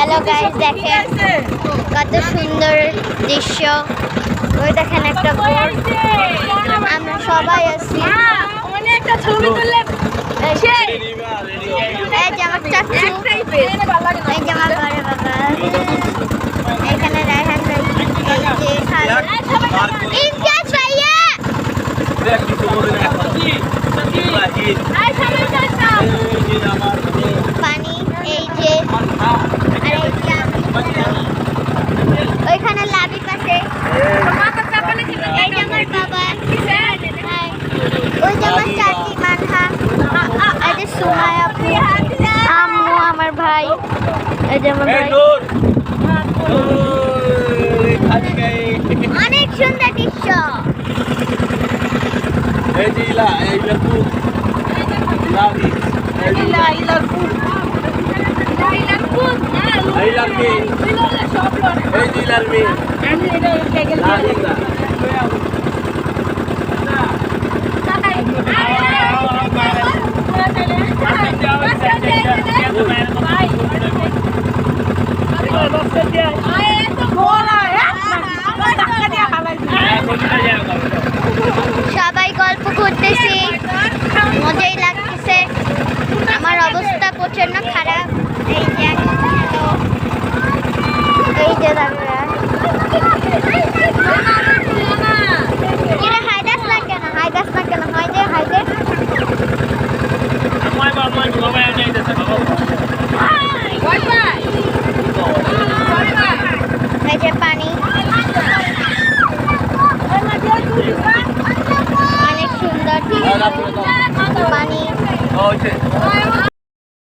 Hello guys, দেখেন কত সুন্দর দৃশ্য। ওই দেখেন একটা বোট, আমরা সবাই আছি। এই যে আমার চাচু, এই যে আমার বড় বাবা, এখানে রায়হান ভাই, এই যে খালা, ইমতিয়াজ ভাইয়া, পানি, এই যে আর এই যে ওইখানে লাভি পাশে, এই যে আমার বাবা, ওই যে আমার চাচি মানহা, এই যে সুমায়া আপু, আম্মু আমার ভাই, এই যে আমার ভাই। অনেক সুন্দর দৃশ্য। এই যে ইলা